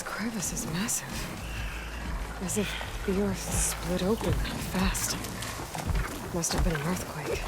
crevice is massive. As if the earth split open fast. Must have been an earthquake.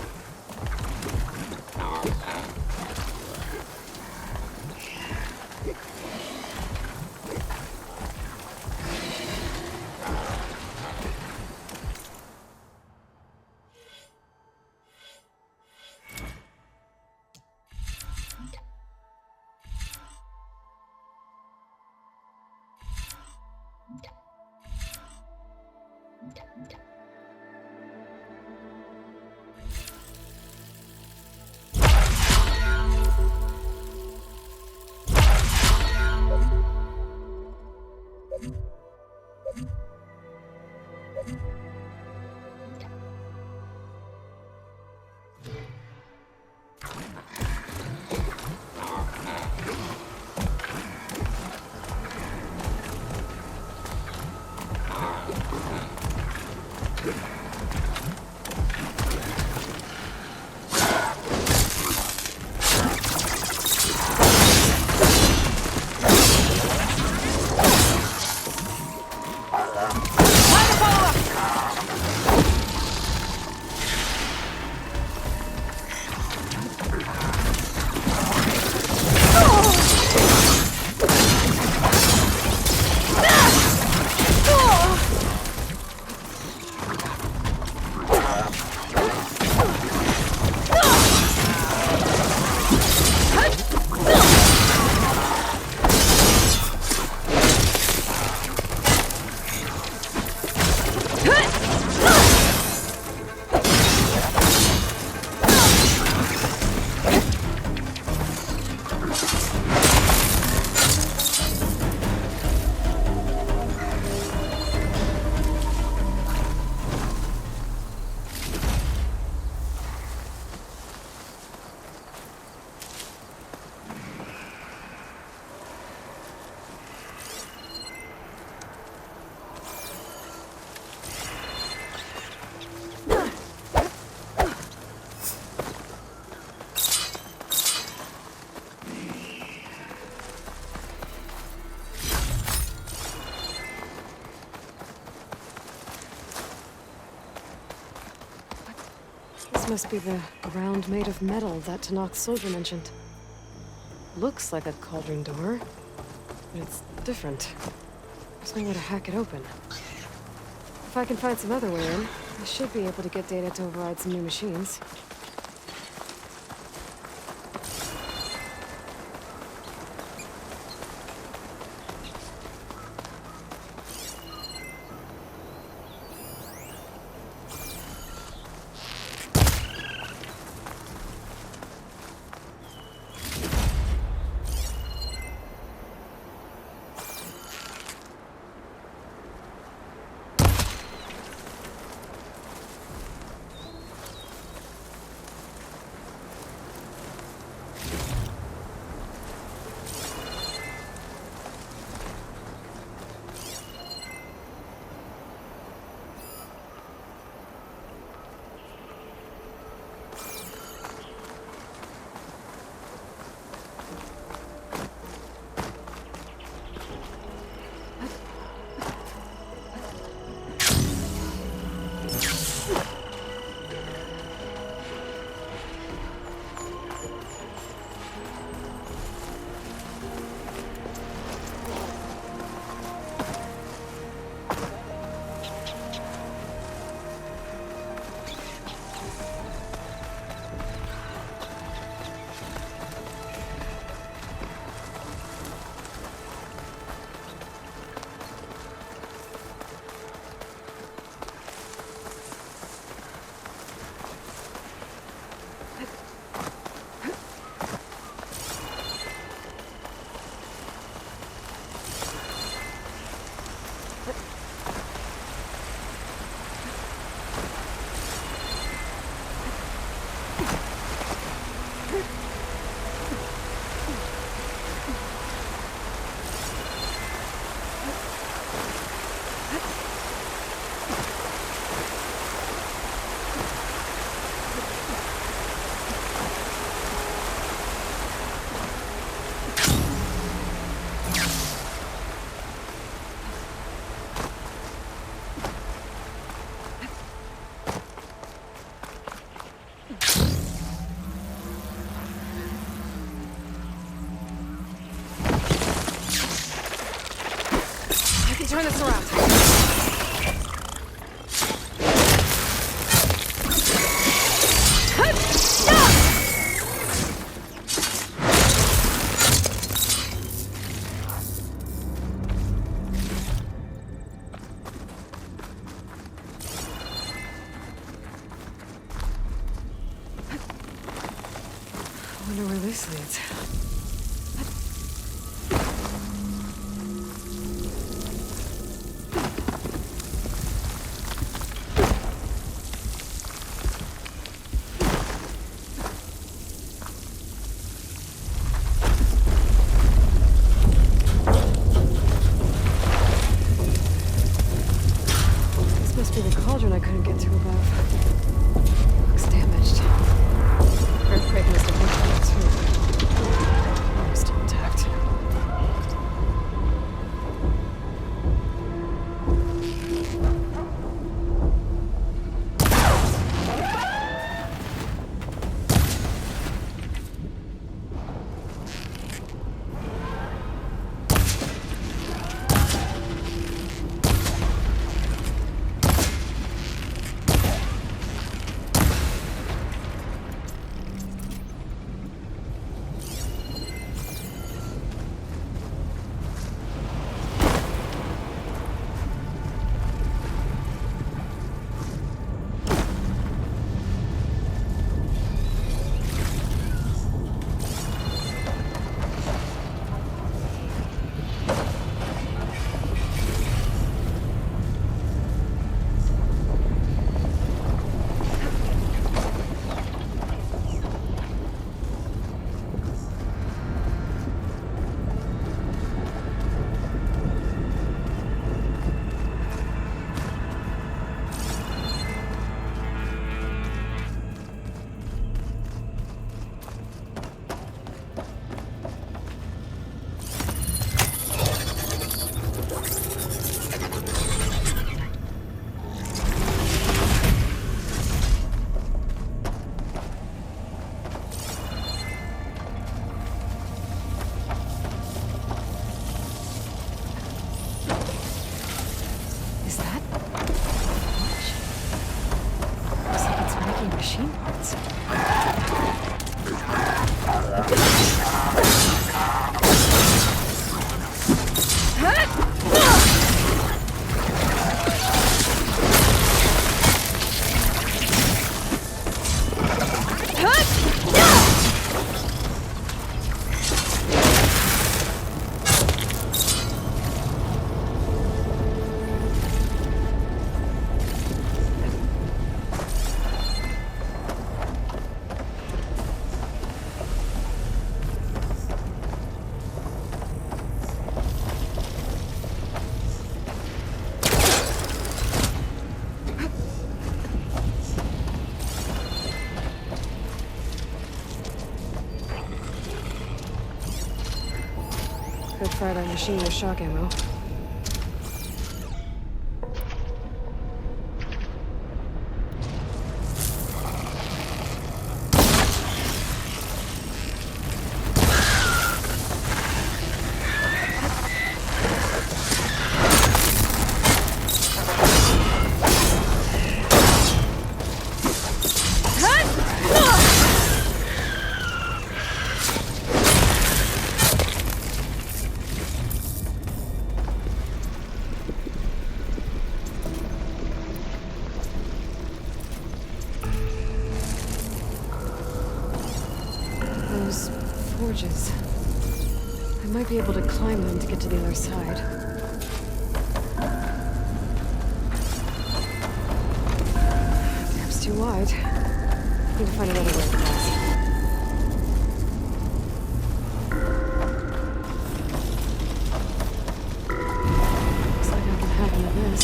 This must be the ground made of metal that Tanak's soldier mentioned. Looks like a cauldron door, but it's different. There's no way to hack it open. If I can find some other way in, I should be able to get data to override some new machines. turn this around. I wonder where this leads. This must be the cauldron I couldn't get to above. Looks damaged. Earthquake must have hit it too. Oh, still intact. Machine parts. Could fire that machine with shock ammo. Those forges. I might be able to climb them to get to the other side. Gap's too wide. Need to find another way to pass. Looks like I can hack into this.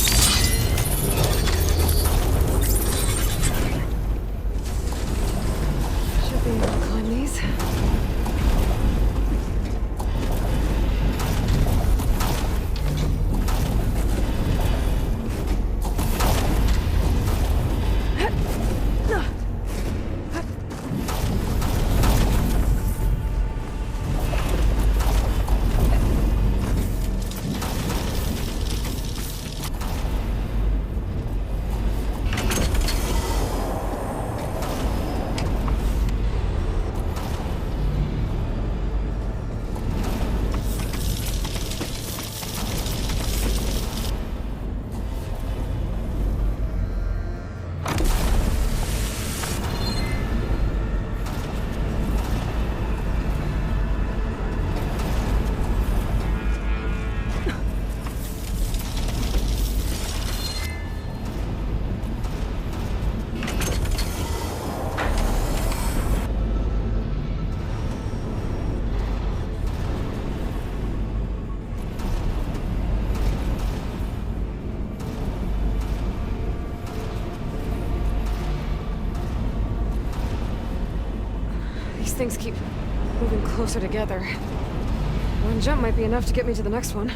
Should be able to climb these. These things keep moving closer together. One jump might be enough to get me to the next one.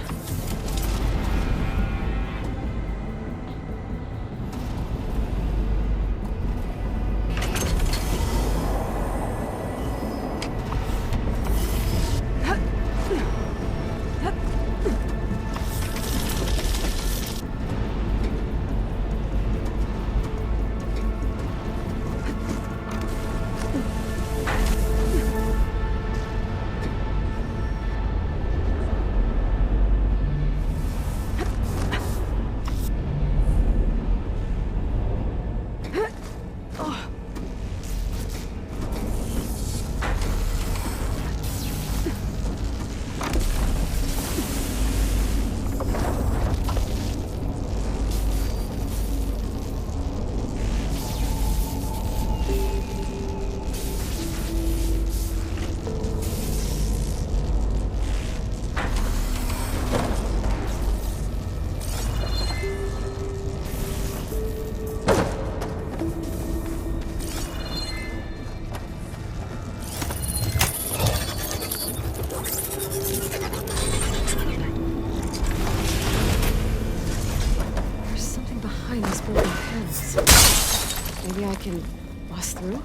Maybe I can bust through?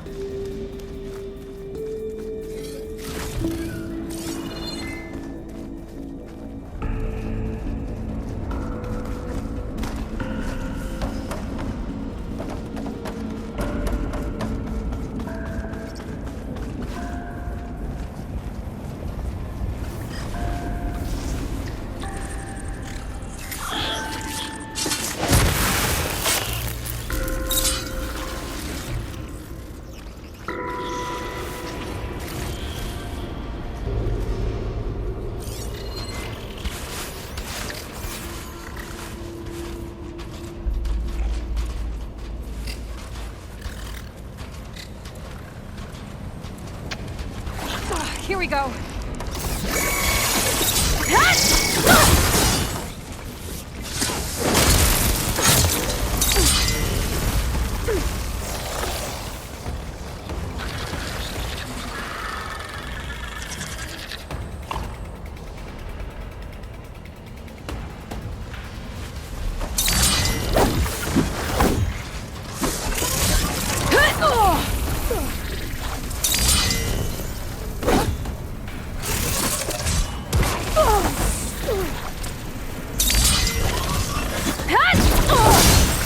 Here we go.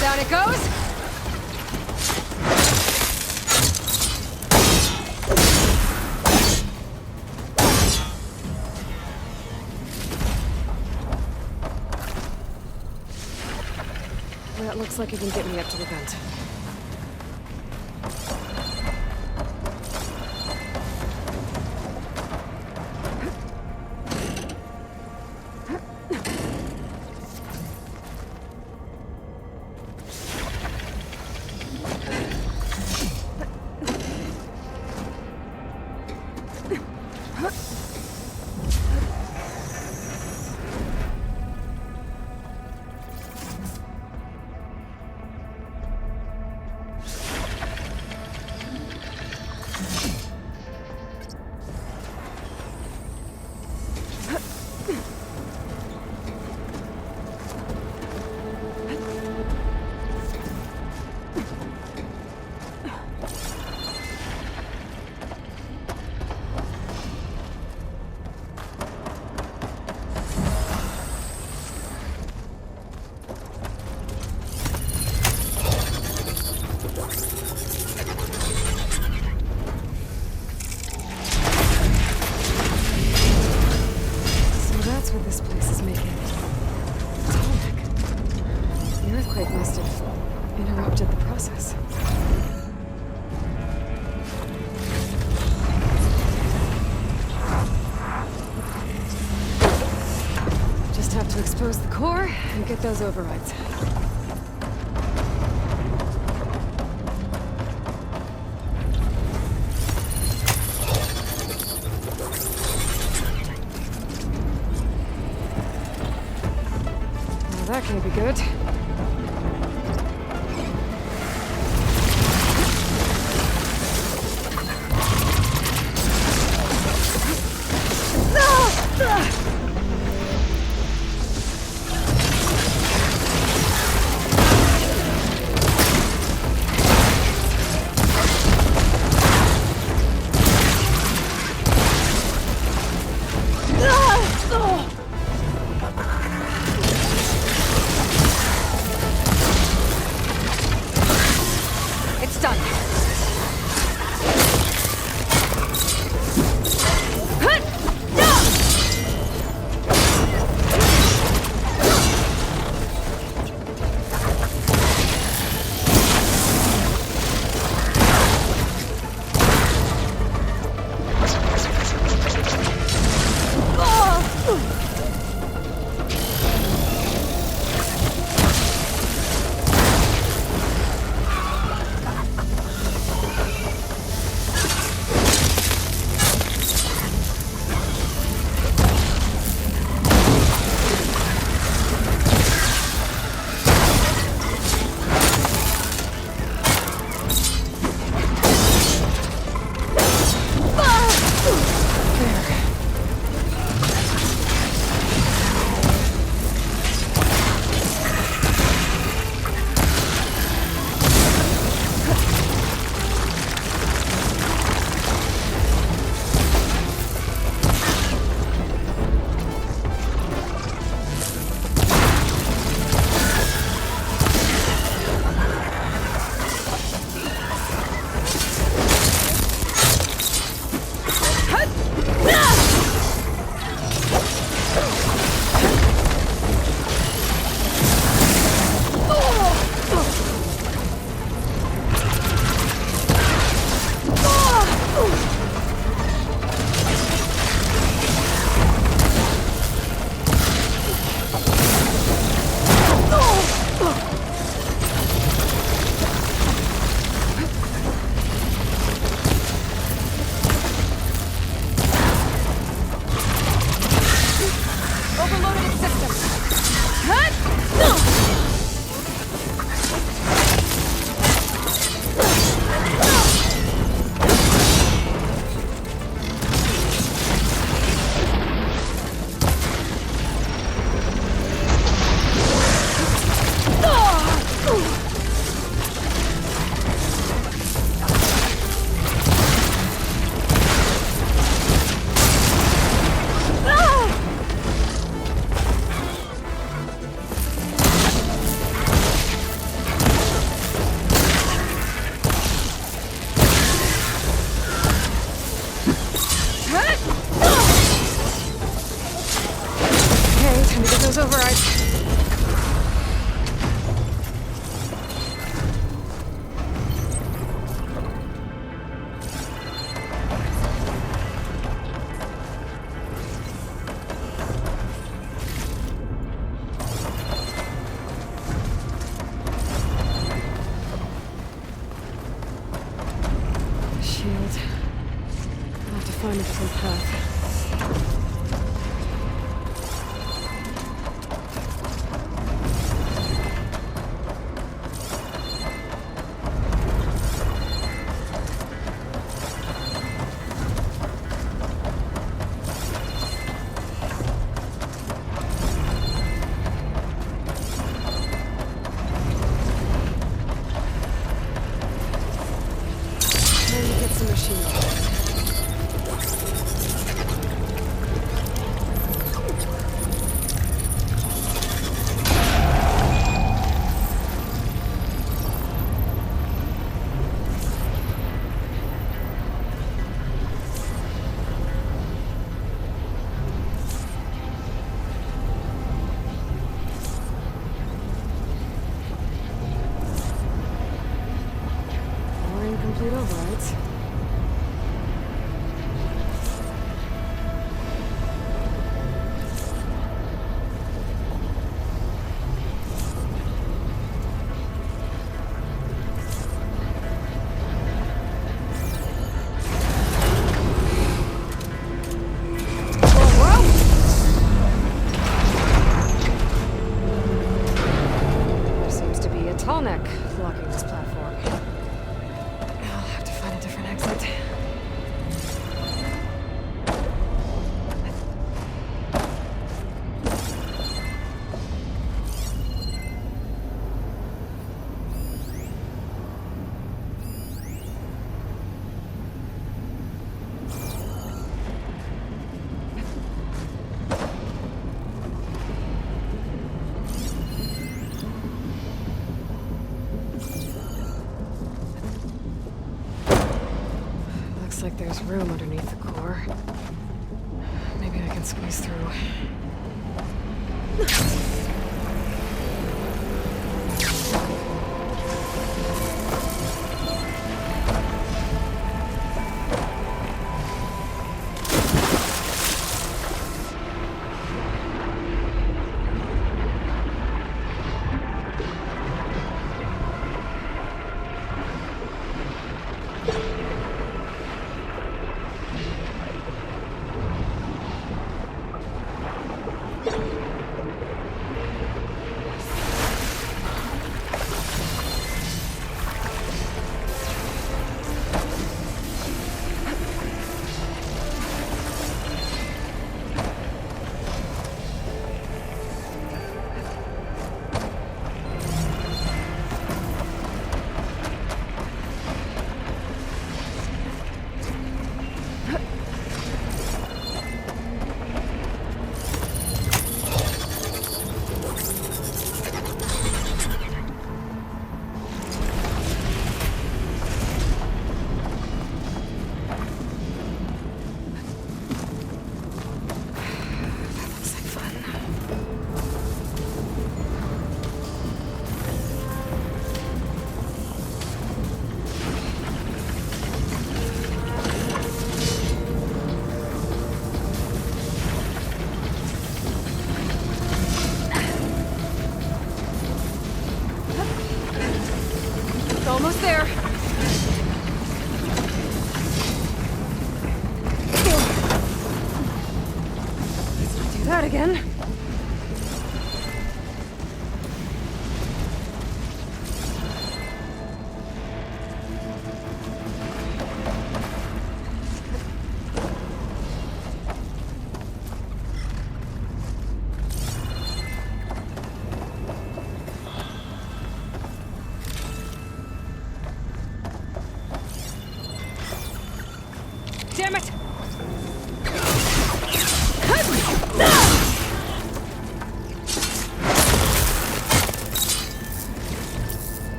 Down it goes. That looks like it can get me up to the vent. Expose the core and get those overrides. Well, that can't be good. those overrides. Shield. I'll have to find a different path. Complete overrides. There seems to be a tall neck blocking this platform. I'll have to find a different exit. Looks like there's room underneath the core. Maybe I can squeeze through.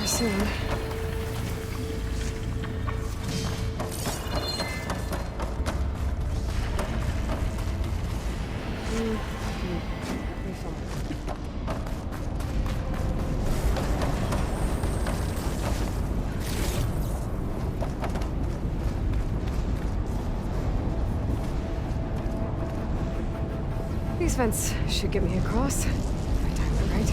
car soon. Refill. These vents should get me across. If I time it right.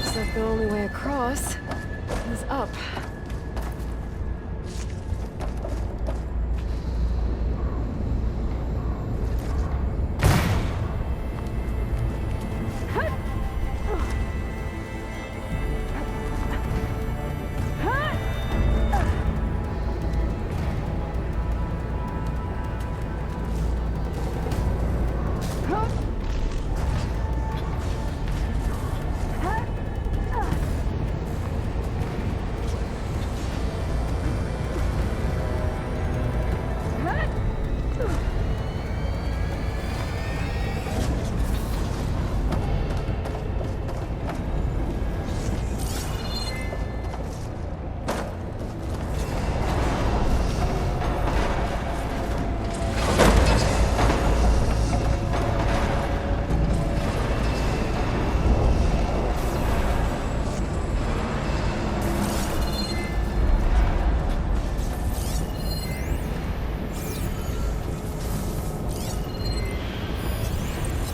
Looks like the only way across is up.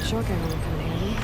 Shotgun will come in handy.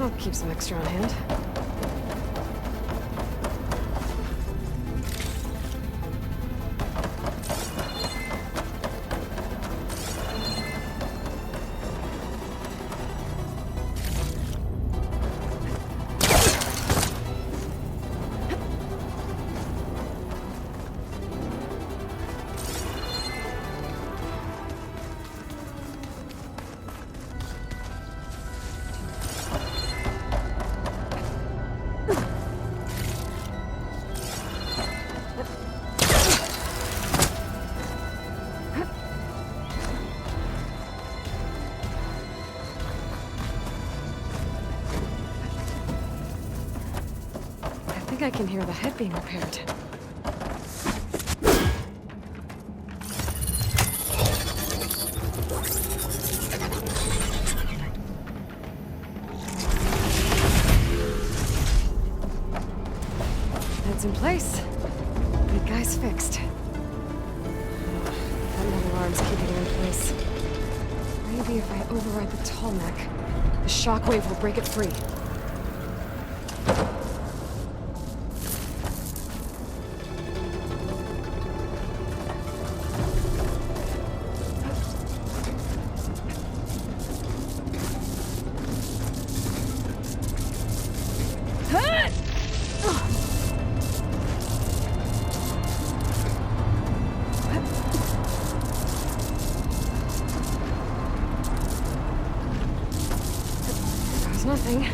I'll keep some extra on hand. I think I can hear the head being repaired. Head's in place. The guy's fixed. That metal arm's keeping it in place. Maybe if I override the tall neck, the shockwave will break it free. Nothing.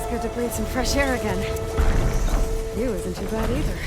Good to breathe some fresh air again. View isn't too bad either.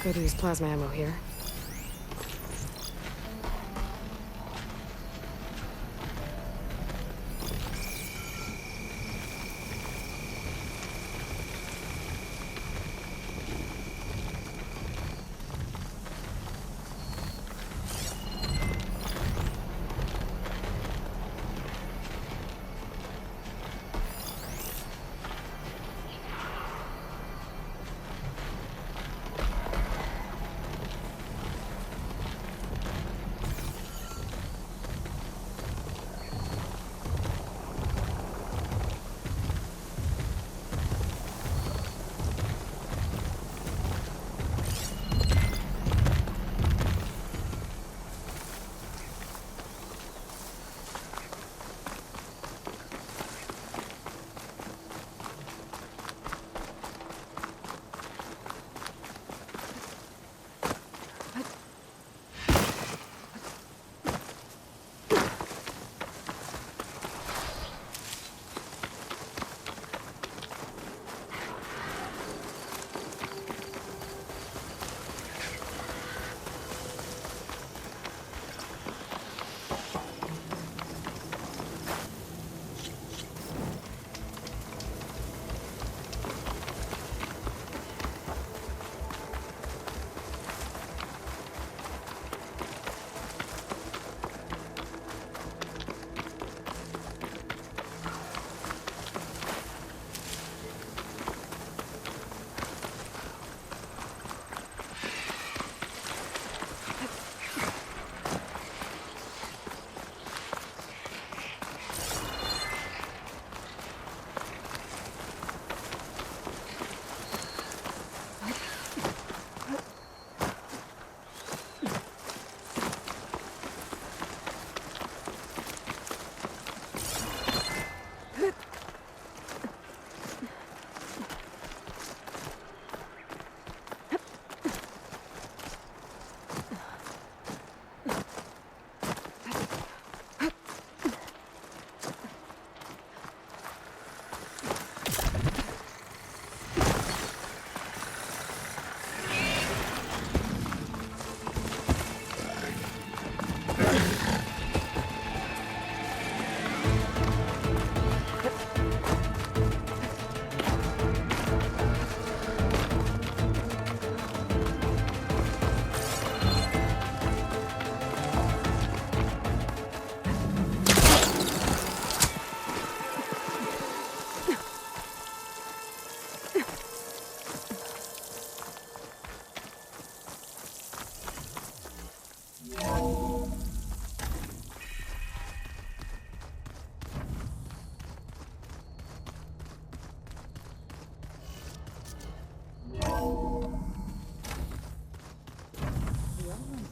Could use plasma ammo here.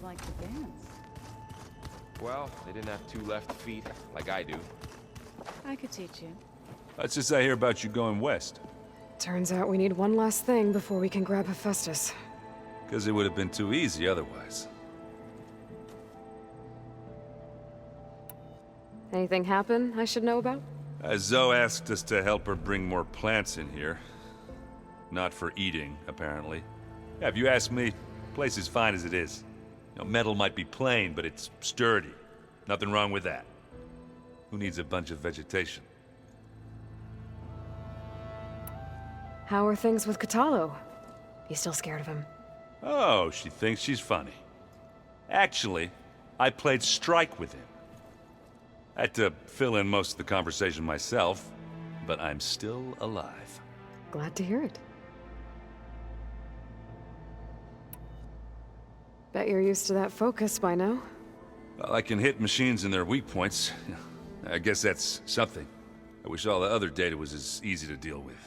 Like to dance. Well, they didn't have two left feet, like I do. I could teach you. That's just I hear about you going west. Turns out we need one last thing before we can grab Hephaestus. Because it would have been too easy otherwise. Anything happen I should know about? Zoe asked us to help her bring more plants in here. Not for eating, apparently. Yeah, if you ask me, the place is fine as it is. You know, metal might be plain, but it's sturdy. Nothing wrong with that. Who needs a bunch of vegetation? How are things with Katalo? You still scared of him? Oh, she thinks she's funny. Actually, I played strike with him. I had to fill in most of the conversation myself, but I'm still alive. Glad to hear it. Bet you're used to that focus by now. Well, I can hit machines in their weak points. I guess that's something. I wish all the other data was as easy to deal with.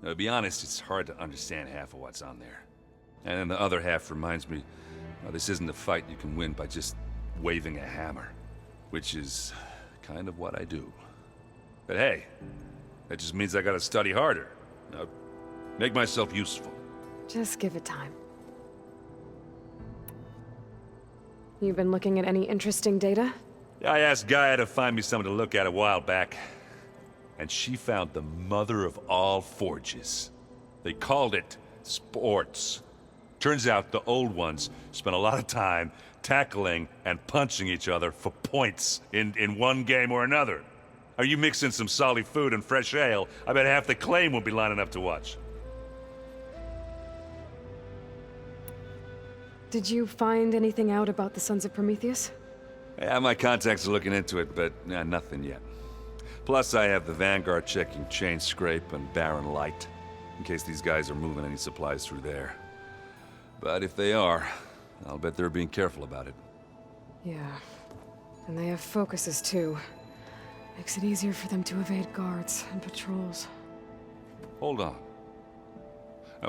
Now, to be honest, it's hard to understand half of what's on there. And then the other half reminds me, this isn't a fight you can win by just waving a hammer. Which is kind of what I do. But hey, that just means I gotta study harder. Make myself useful. Just give it time. You've been looking at any interesting data? I asked Gaia to find me something to look at a while back, and she found the mother of all forges. They called it sports. Turns out the old ones spent a lot of time tackling and punching each other for points in one game or another. Are you mixing some solid food and fresh ale? I bet half the claim won't be lining up to watch. Did you find anything out about the Sons of Prometheus? Yeah, my contacts are looking into it, but nothing yet. Plus, I have the Vanguard checking Chain Scrape and Barren Light, in case these guys are moving any supplies through there. But if they are, I'll bet they're being careful about it. Yeah. And they have focuses, too. Makes it easier for them to evade guards and patrols. Hold on.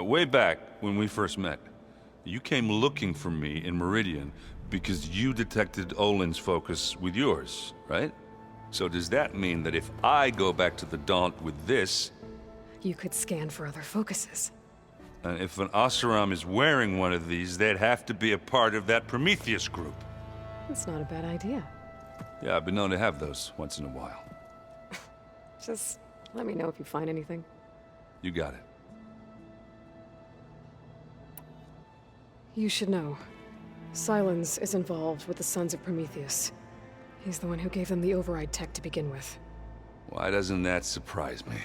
Way back, when we first met, you came looking for me in Meridian because you detected Olin's focus with yours, right? So does that mean that if I go back to the Daunt with this... You could scan for other focuses. And if an Oseram is wearing one of these, they'd have to be a part of that Prometheus group. That's not a bad idea. Yeah, I've been known to have those once in a while. Just let me know if you find anything. You got it. You should know. Silence is involved with the Sons of Prometheus. He's the one who gave them the override tech to begin with. Why doesn't that surprise me?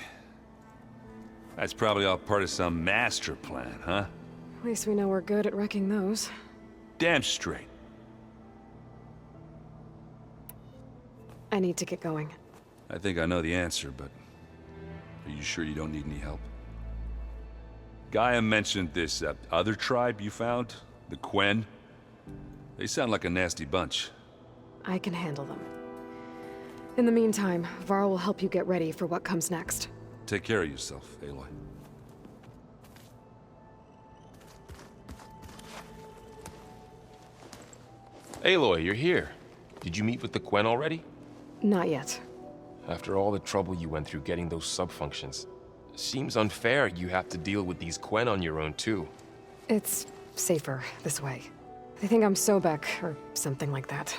That's probably all part of some master plan, huh? At least we know we're good at wrecking those. Damn straight. I need to get going. I think I know the answer, but are you sure you don't need any help? Gaia mentioned this other tribe you found, the Quen. They sound like a nasty bunch. I can handle them. In the meantime, Varl will help you get ready for what comes next. Take care of yourself, Aloy. Aloy, you're here. Did you meet with the Quen already? Not yet. After all the trouble you went through getting those sub-functions, seems unfair you have to deal with these Quen on your own, too. It's safer this way. They think I'm Sobek, or something like that.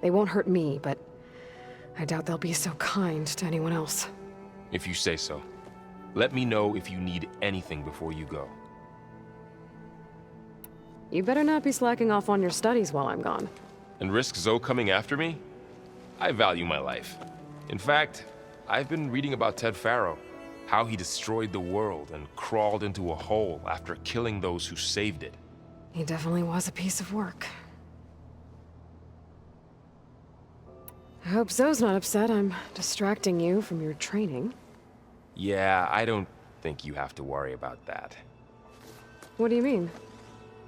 They won't hurt me, but I doubt they'll be so kind to anyone else. If you say so. Let me know if you need anything before you go. You better not be slacking off on your studies while I'm gone. And risk Zoe coming after me? I value my life. In fact, I've been reading about Ted Faro, how he destroyed the world and crawled into a hole after killing those who saved it. He definitely was a piece of work. I hope Zoe's not upset I'm distracting you from your training. Yeah, I don't think you have to worry about that. What do you mean?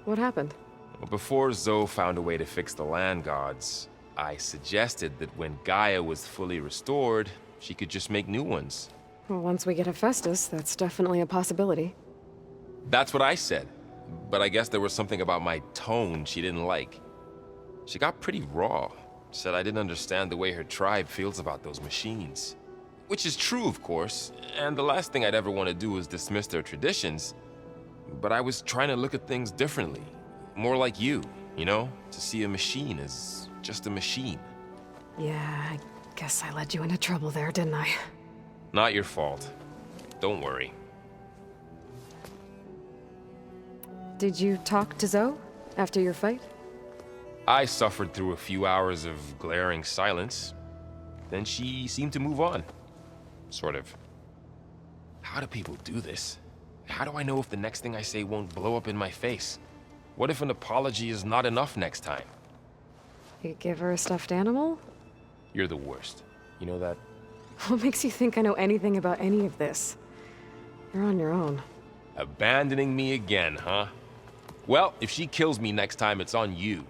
What happened? Well, before Zoe found a way to fix the land gods, I suggested that when Gaia was fully restored, she could just make new ones. Well, once we get Hephaestus, that's definitely a possibility. That's what I said. But I guess there was something about my tone she didn't like. She got pretty raw. Said I didn't understand the way her tribe feels about those machines. Which is true, of course, and the last thing I'd ever want to do is dismiss their traditions. But I was trying to look at things differently. More like you know? To see a machine as just a machine. Yeah, I guess I led you into trouble there, didn't I? Not your fault. Don't worry. Did you talk to Zoe after your fight? I suffered through a few hours of glaring silence. Then she seemed to move on. Sort of. How do people do this? How do I know if the next thing I say won't blow up in my face? What if an apology is not enough next time? You give her a stuffed animal? You're the worst. You know that? What makes you think I know anything about any of this? You're on your own. Abandoning me again, huh? Well, if she kills me next time, it's on you.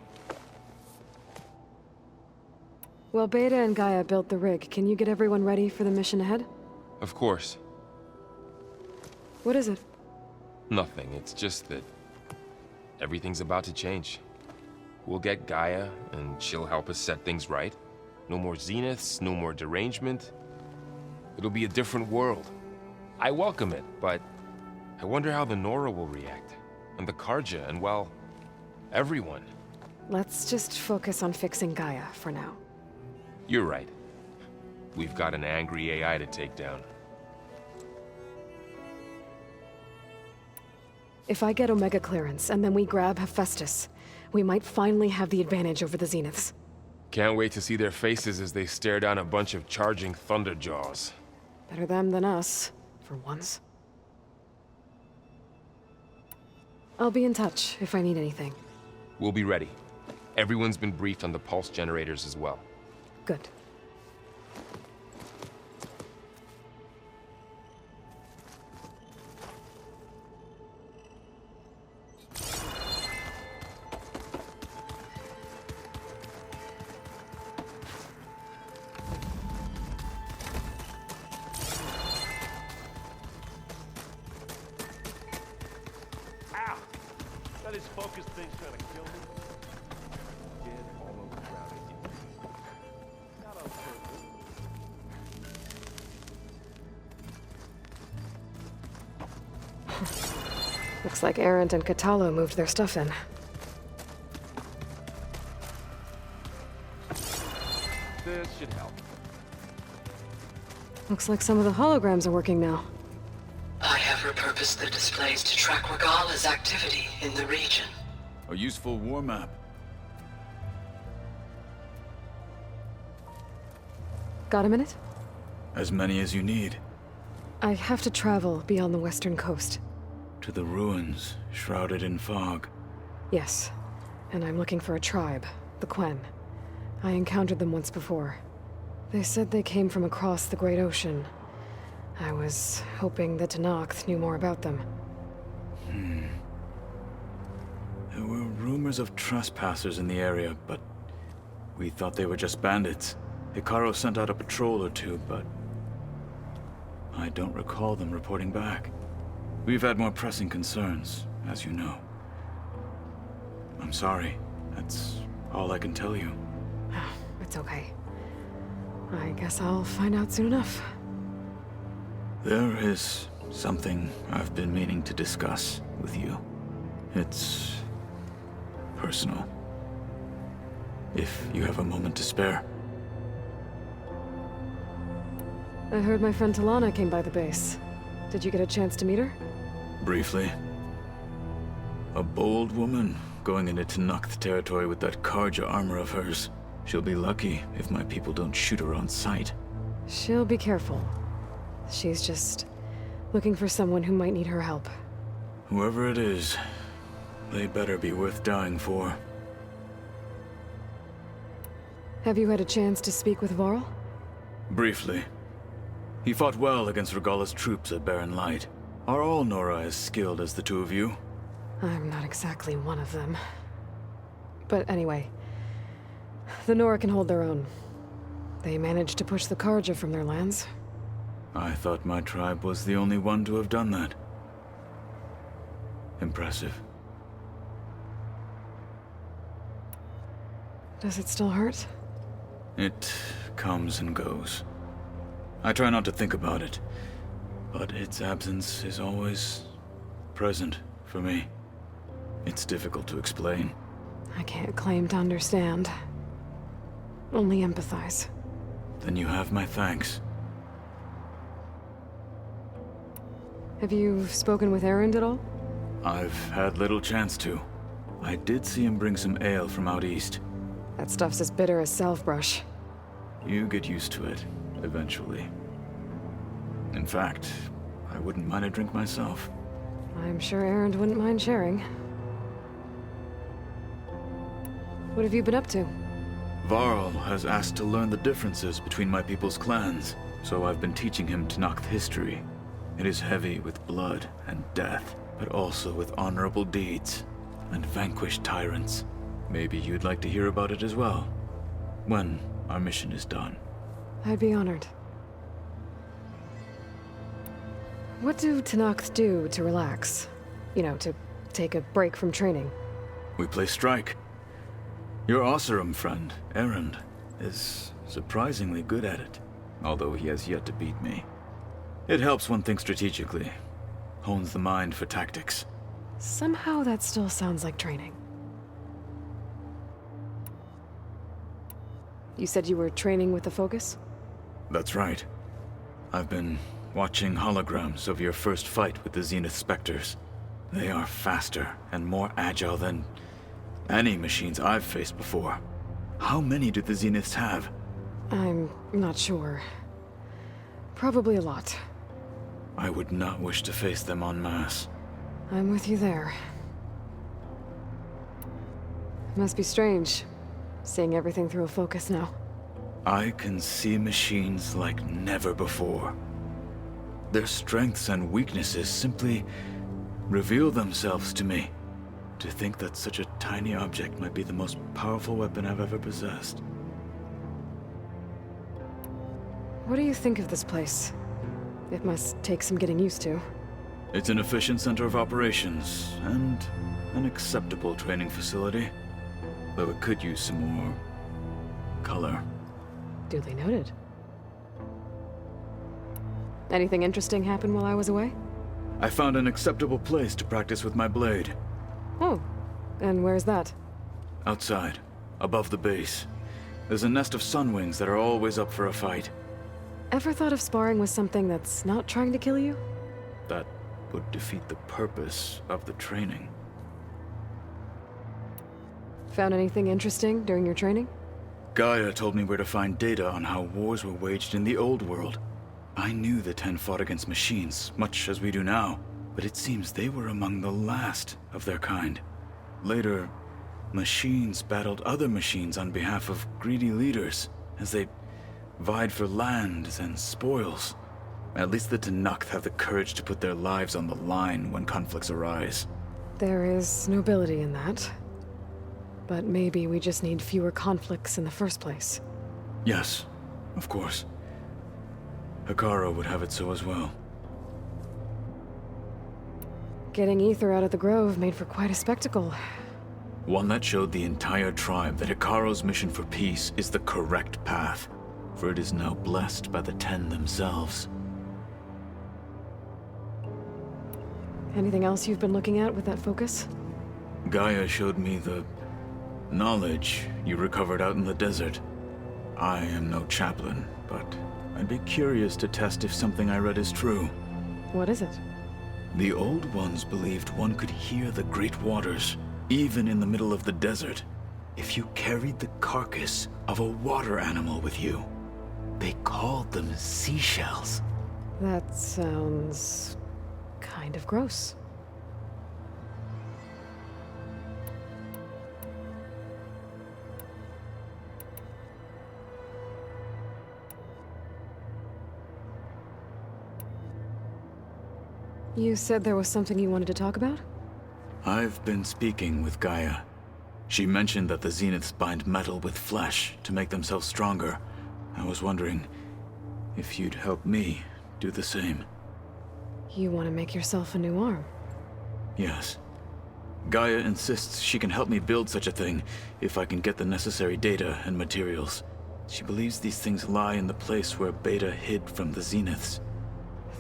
Well, Beta and Gaia built the rig. Can you get everyone ready for the mission ahead? Of course. What is it? Nothing. It's just that everything's about to change. We'll get Gaia, and she'll help us set things right. No more zeniths, no more derangement. It'll be a different world. I welcome it, but I wonder how the Nora will react. And the Karja, and well, everyone. Let's just focus on fixing Gaia for now. You're right. We've got an angry AI to take down. If I get Omega clearance, and then we grab Hephaestus, we might finally have the advantage over the Zeniths. Can't wait to see their faces as they stare down a bunch of charging Thunderjaws. Better them than us, for once. I'll be in touch if I need anything. We'll be ready. Everyone's been briefed on the pulse generators as well. Good. Ow! That is focus thing's trying to kill me. Dead all over the ground again. Not on purpose. Looks like Arendt and Catalo moved their stuff in. This should help. Looks like some of the holograms are working now. I have repurposed the displays to track Regala's activity in the region. A useful war map. Got a minute? As many as you need. I have to travel beyond the western coast. To the ruins, shrouded in fog. Yes, and I'm looking for a tribe, the Quen. I encountered them once before. They said they came from across the Great Ocean. I was hoping that Tenakth knew more about them. There were rumors of trespassers in the area, but we thought they were just bandits. Hikaru sent out a patrol or two, but I don't recall them reporting back. We've had more pressing concerns, as you know. I'm sorry. That's all I can tell you. It's okay. I guess I'll find out soon enough. There is something I've been meaning to discuss with you. It's personal. If you have a moment to spare. I heard my friend Talana came by the base. Did you get a chance to meet her? Briefly. A bold woman going into Tenakth territory with that Karja armor of hers. She'll be lucky if my people don't shoot her on sight. She'll be careful. She's just looking for someone who might need her help. Whoever it is, they better be worth dying for. Have you had a chance to speak with Varl? Briefly. He fought well against Regala's troops at Barren Light. Are all Nora as skilled as the two of you? I'm not exactly one of them. But anyway, the Nora can hold their own. They managed to push the Karja from their lands. I thought my tribe was the only one to have done that. Impressive. Does it still hurt? It comes and goes. I try not to think about it, but its absence is always present for me. It's difficult to explain. I can't claim to understand. Only empathize. Then you have my thanks. Have you spoken with Erend at all? I've had little chance to. I did see him bring some ale from out east. That stuff's as bitter as self-brush. You get used to it, eventually. In fact, I wouldn't mind a drink myself. I'm sure Erend wouldn't mind sharing. What have you been up to? Varl has asked to learn the differences between my people's clans, so I've been teaching him Tenakth history. It is heavy with blood and death, but also with honorable deeds and vanquished tyrants. Maybe you'd like to hear about it as well, when our mission is done. I'd be honored. What do Tenakth do to relax? You know, to take a break from training. We play strike. Your Oseram friend, Erend, is surprisingly good at it, although he has yet to beat me. It helps one think strategically, hones the mind for tactics. Somehow that still sounds like training. You said you were training with the Focus? That's right. I've been watching holograms of your first fight with the Zenith Spectres. They are faster and more agile than any machines I've faced before. How many do the Zeniths have? I'm not sure. Probably a lot. I would not wish to face them en masse. I'm with you there. Must be strange, seeing everything through a Focus now. I can see machines like never before. Their strengths and weaknesses simply reveal themselves to me. To think that such a tiny object might be the most powerful weapon I've ever possessed. What do you think of this place? It must take some getting used to. It's an efficient center of operations, and an acceptable training facility. Though it could use some more color. Duly noted. Anything interesting happen while I was away? I found an acceptable place to practice with my blade. Oh, and where's that? Outside, above the base. There's a nest of sunwings that are always up for a fight. Ever thought of sparring with something that's not trying to kill you? That would defeat the purpose of the training. Found anything interesting during your training? Gaia told me where to find data on how wars were waged in the old world. I knew the Ten fought against machines, much as we do now, but it seems they were among the last of their kind. Later, machines battled other machines on behalf of greedy leaders, as they vied for lands and spoils. At least the Tenakth have the courage to put their lives on the line when conflicts arise. There is nobility in that. But maybe we just need fewer conflicts in the first place. Yes, of course. Hekarro would have it so as well. Getting Ether out of the Grove made for quite a spectacle. One that showed the entire tribe that Hekarro's mission for peace is the correct path, for it is now blessed by the Ten themselves. Anything else you've been looking at with that Focus? Gaia showed me the knowledge you recovered out in the desert. I am no chaplain, but I'd be curious to test if something I read is true. What is it? The Old Ones believed one could hear the great waters, even in the middle of the desert, if you carried the carcass of a water animal with you. They called them seashells. That sounds kind of gross. You said there was something you wanted to talk about? I've been speaking with Gaia. She mentioned that the Zeniths bind metal with flesh to make themselves stronger. I was wondering if you'd help me do the same. You want to make yourself a new arm? Yes. Gaia insists she can help me build such a thing if I can get the necessary data and materials. She believes these things lie in the place where Beta hid from the Zeniths.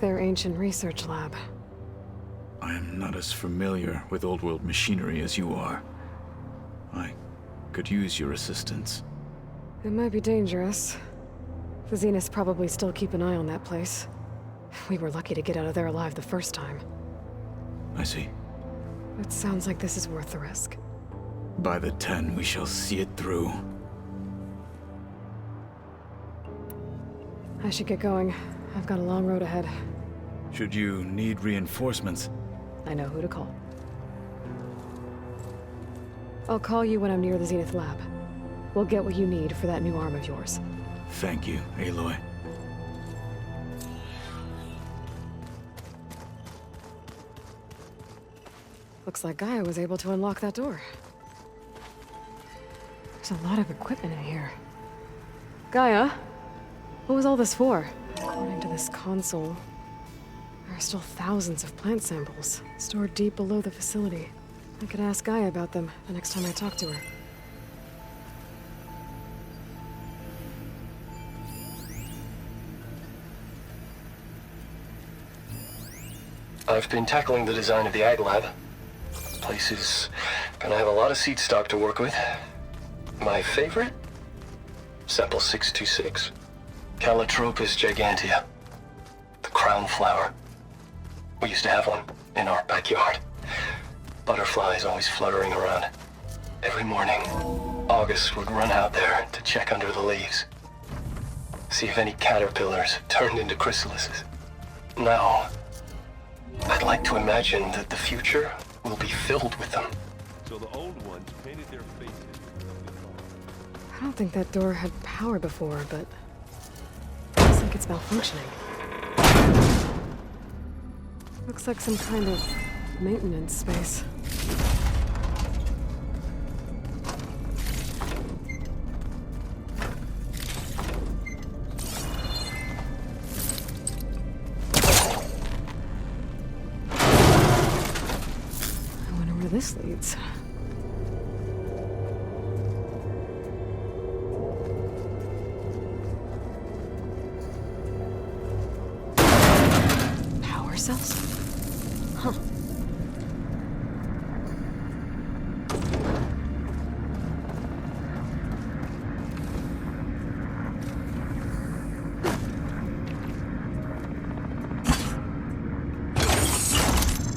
Their ancient research lab. I am not as familiar with old-world machinery as you are. I could use your assistance. It might be dangerous. The Zeniths probably still keep an eye on that place. We were lucky to get out of there alive the first time. I see. It sounds like this is worth the risk. By the 10, we shall see it through. I should get going. I've got a long road ahead. Should you need reinforcements? I know who to call. I'll call you when I'm near the Zenith lab. We'll get what you need for that new arm of yours. Thank you, Aloy. Looks like Gaia was able to unlock that door. There's a lot of equipment in here. Gaia? What was all this for? According to this console, there are still thousands of plant samples stored deep below the facility. I could ask Gaia about them the next time I talk to her. I've been tackling the design of the Ag Lab. This place is gonna have a lot of seed stock to work with. My favorite? Sample 626. Calotropis gigantea. The crown flower. We used to have one in our backyard. Butterflies always fluttering around. Every morning, August would run out there to check under the leaves. See if any caterpillars turned into chrysalises. Now, I'd like to imagine that the future will be filled with them. So the old ones painted their faces with something wrong. I don't think that door had power before, but looks like it's malfunctioning. Looks like some kind of maintenance space. I wonder where this leads. Power cells? Huh.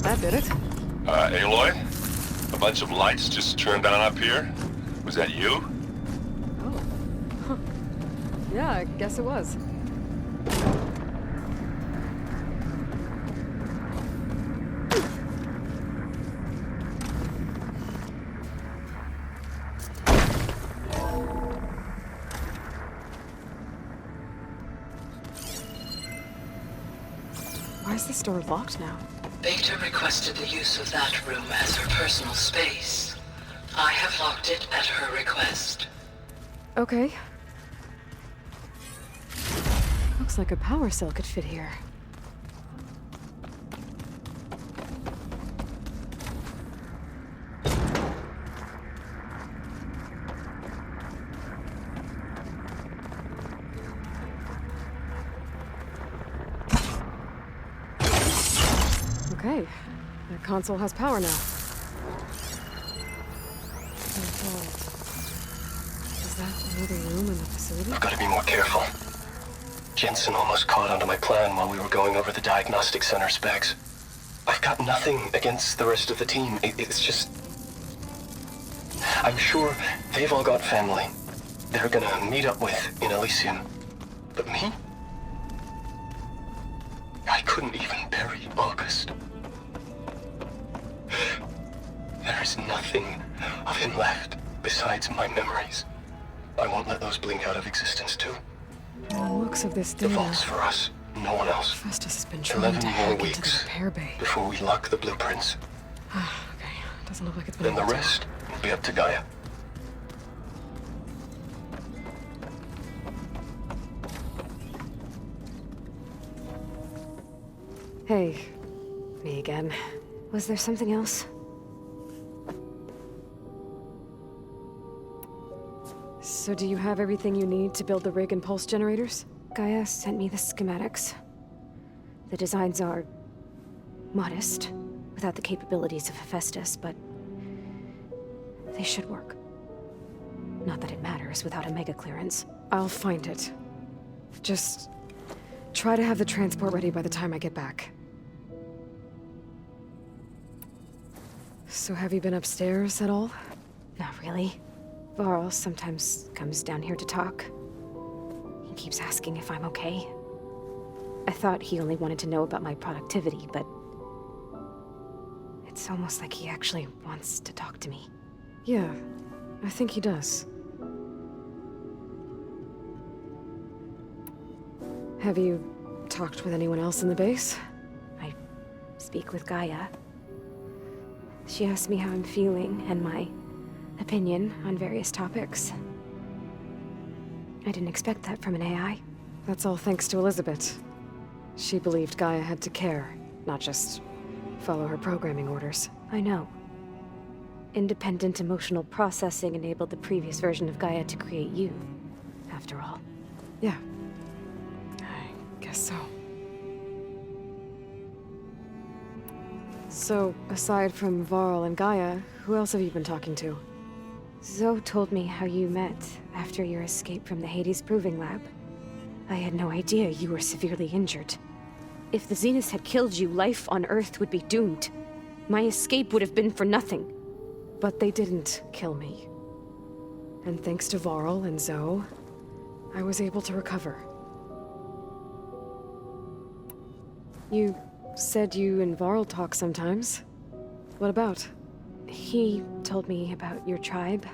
That did it. Aloy? A bunch of lights just turned on up here? Was that you? Oh. Huh. Yeah, I guess it was. Why is this door locked now? Beta requested the use of that room as her personal space. I have locked it at her request. Okay. Looks like a power cell could fit here. Okay, that console has power now. Is that another room in the facility? I've got to be more careful. Jensen almost caught onto my plan while we were going over the diagnostic center specs. I've got nothing against the rest of the team. It's just... I'm sure they've all got family they're gonna meet up with in Elysium. But me? I couldn't even bury August. There's nothing of him left besides my memories. I won't let those blink out of existence too. The looks of this The data. vault's for us, no one else. Festus has been trying 11 to more hack into the weeks repair bay. before we lock the blueprints. Okay, doesn't look like it's been Then the able to. rest will be up to Gaia. Hey, me again. Was there something else? So do you have everything you need to build the rig and pulse generators? Gaia sent me the schematics. The designs are modest, without the capabilities of Hephaestus, but they should work. Not that it matters without a mega clearance. I'll find it. Just try to have the transport ready by the time I get back. So have you been upstairs at all? Not really. Varl sometimes comes down here to talk. He keeps asking if I'm okay. I thought he only wanted to know about my productivity, but it's almost like he actually wants to talk to me. Yeah, I think he does. Have you talked with anyone else in the base? I speak with Gaia. She asked me how I'm feeling and my opinion on various topics. I didn't expect that from an AI. That's all thanks to Elizabeth. She believed Gaia had to care, not just follow her programming orders. I know. Independent emotional processing enabled the previous version of Gaia to create you, after all. Yeah. I guess so. So, aside from Varl and Gaia, who else have you been talking to? Zoe told me how you met after your escape from the Hades Proving Lab. I had no idea you were severely injured. If the Zeniths had killed you, life on Earth would be doomed. My escape would have been for nothing. But they didn't kill me. And thanks to Varl and Zoe, I was able to recover. You said you and Varl talk sometimes. What about? He told me about your tribe,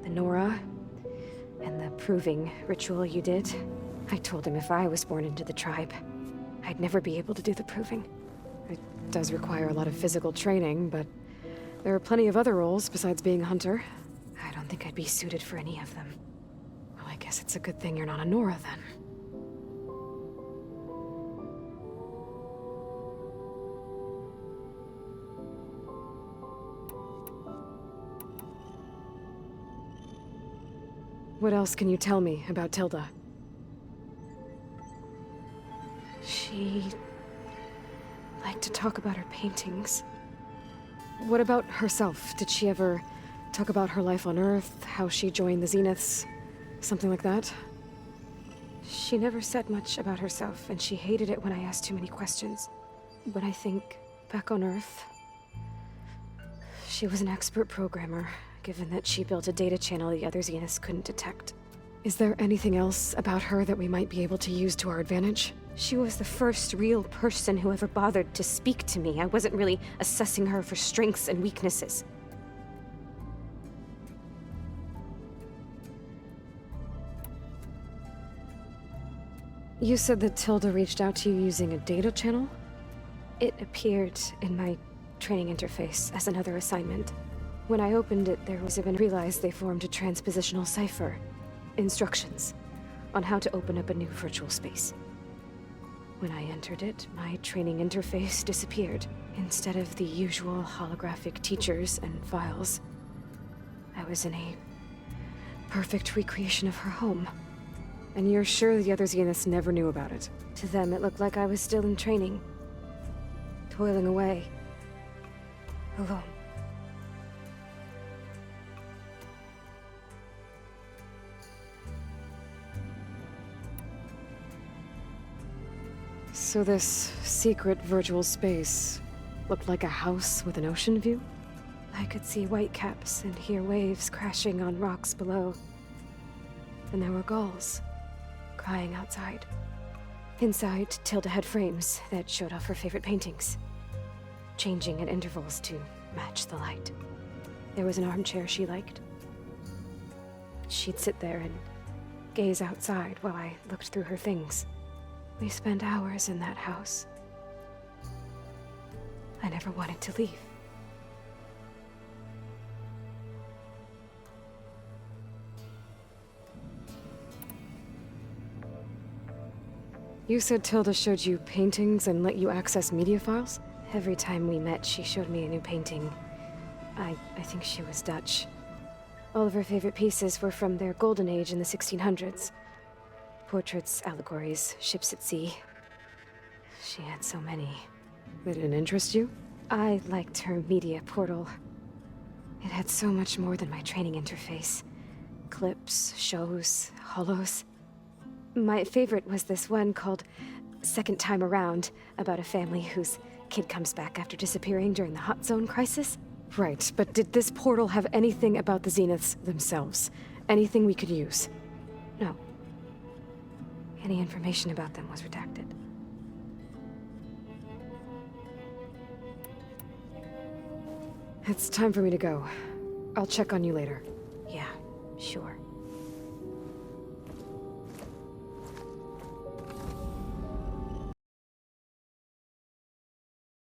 the Nora, and the proving ritual you did. I told him if I was born into the tribe, I'd never be able to do the proving. It does require a lot of physical training, but there are plenty of other roles besides being a hunter. I don't think I'd be suited for any of them. Well, I guess it's a good thing you're not a Nora then. What else can you tell me about Tilda? She liked to talk about her paintings. What about herself? Did she ever talk about her life on Earth, how she joined the Zeniths, something like that? She never said much about herself, and she hated it when I asked too many questions. But I think, back on Earth, she was an expert programmer, given that she built a data channel the other Zeniths couldn't detect. Is there anything else about her that we might be able to use to our advantage? She was the first real person who ever bothered to speak to me. I wasn't really assessing her for strengths and weaknesses. You said that Tilda reached out to you using a data channel? It appeared in my training interface as another assignment. When I opened it, there was a realized they formed a transpositional cipher. Instructions on how to open up a new virtual space. When I entered it, my training interface disappeared. Instead of the usual holographic teachers and files, I was in a perfect recreation of her home. And you're sure the other Zeniths never knew about it? To them, it looked like I was still in training. Toiling away. Alone. So this secret virtual space looked like a house with an ocean view? I could see whitecaps and hear waves crashing on rocks below. And there were gulls crying outside. Inside, Tilda had frames that showed off her favorite paintings, changing at intervals to match the light. There was an armchair she liked. She'd sit there and gaze outside while I looked through her things. We spent hours in that house. I never wanted to leave. You said Tilda showed you paintings and let you access media files? Every time we met, she showed me a new painting. I think she was Dutch. All of her favorite pieces were from their golden age in the 1600s. Portraits, allegories, ships at sea. She had so many. They didn't interest you? I liked her media portal. It had so much more than my training interface. Clips, shows, holos. My favorite was this one called Second Time Around, about a family whose kid comes back after disappearing during the Hot Zone crisis. Right, but did this portal have anything about the Zeniths themselves? Anything we could use? No. Any information about them was redacted. It's time for me to go. I'll check on you later. Yeah, sure.